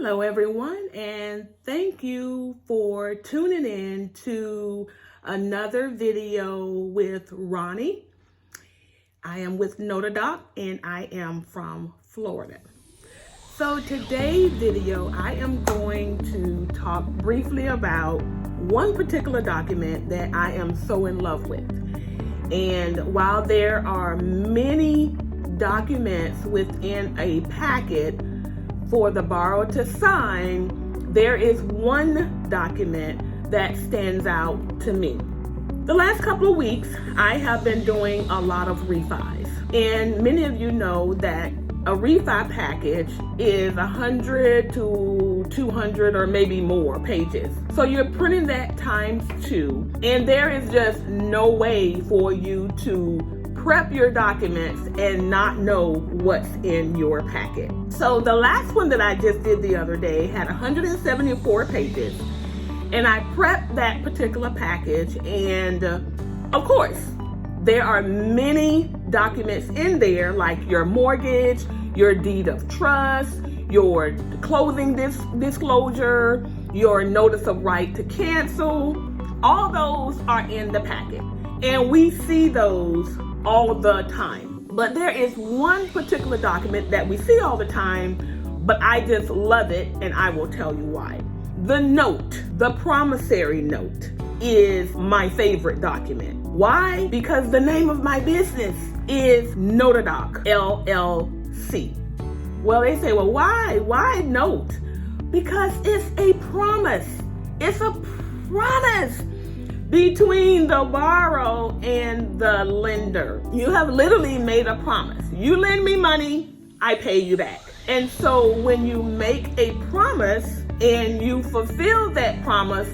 Hello everyone, and thank you for tuning in to another video with Ronnie. I am with Notary and I am from Florida. So today's video, I am going to talk briefly about one particular document that I am so in love with. And while there are many documents within a packet for the borrower to sign, there is one document that stands out to me. The last couple of weeks, I have been doing a lot of refis. And many of you know that a refi package is 100 to 200 or maybe more pages. So you're printing that times 2, and there is just no way for you to prep your documents and not know what's in your packet. So the last one that I just did the other day had 174 pages, and I prepped that particular package, and of course there are many documents in there, like your mortgage, your deed of trust, your closing disclosure, your notice of right to cancel. All those are in the packet, and we see those all the time. But there is one particular document that we see all the time, but I just love it, and I will tell you why. The note, the promissory note, is my favorite document. Why? Because the name of my business is Notary LLC. Well, they say, well, why note? Because it's a promise. It's a promise between the borrower and the lender. You have literally made a promise. You lend me money, I pay you back. And so when you make a promise and you fulfill that promise,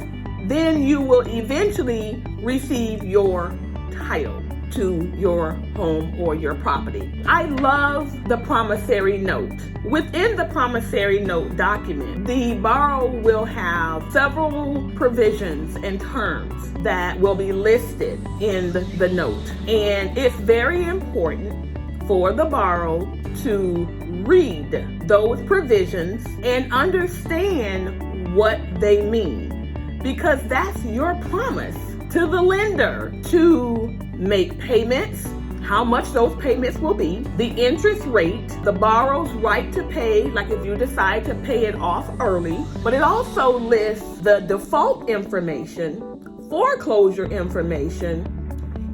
then you will eventually receive your title to your home or your property. I love the promissory note. Within the promissory note document, the borrower will have several provisions and terms that will be listed in the note. And it's very important for the borrower to read those provisions and understand what they mean, because that's your promise to the lender to make payments, how much those payments will be, the interest rate, the borrower's right to pay, like if you decide to pay it off early. But it also lists the default information, foreclosure information.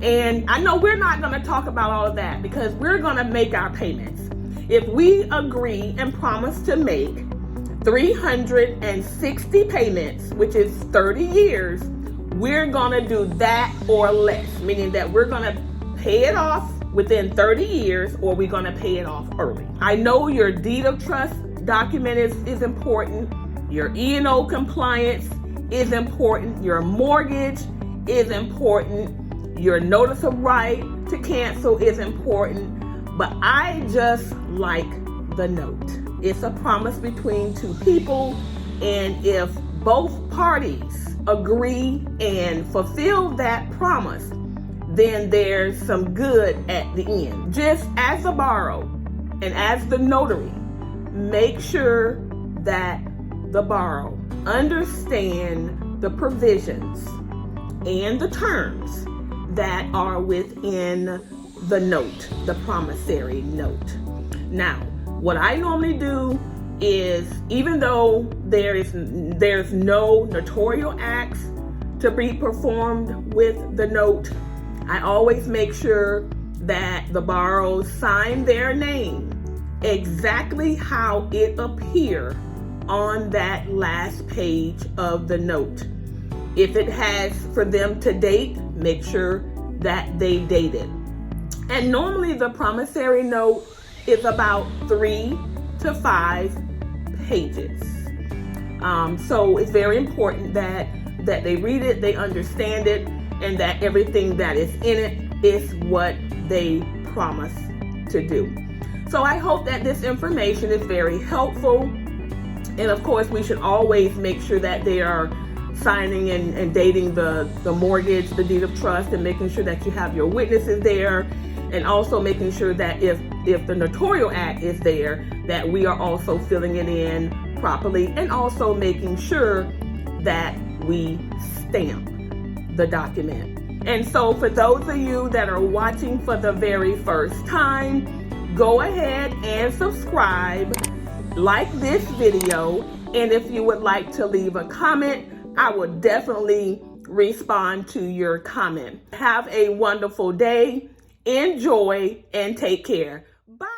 And I know we're not going to talk about all of that because we're going to make our payments. If we agree and promise to make 360 payments, which is 30 years, we're going to do that or less, meaning that we're going to pay it off within 30 years or we're going to pay it off early. I know your deed of trust document is important. Your E&O compliance is important. Your mortgage is important. Your notice of right to cancel is important. But I just like the note. It's a promise between two people, and if both parties agree and fulfill that promise, then there's some good at the end. Just as a borrower and as the notary, make sure that the borrower understand the provisions and the terms that are within the note, the promissory note. Now, what I normally do is, even though there's no notarial acts to be performed with the note, I always make sure that the borrower sign their name exactly how it appears on that last page of the note. If it has for them to date, make sure that they date it. And normally the promissory note is about 3 to 5 pages. So it's very important that they read it, they understand it, and that everything that is in it is what they promise to do. So I hope that this information is very helpful. And of course, we should always make sure that they are signing and dating the mortgage, the deed of trust, and making sure that you have your witnesses there, and also making sure that if the notarial act is there, that we are also filling it in properly, and also making sure that we stamp the document. And so for those of you that are watching for the very first time, go ahead and subscribe, like this video, and if you would like to leave a comment, I will definitely respond to your comment. Have a wonderful day, enjoy, and take care. Bye.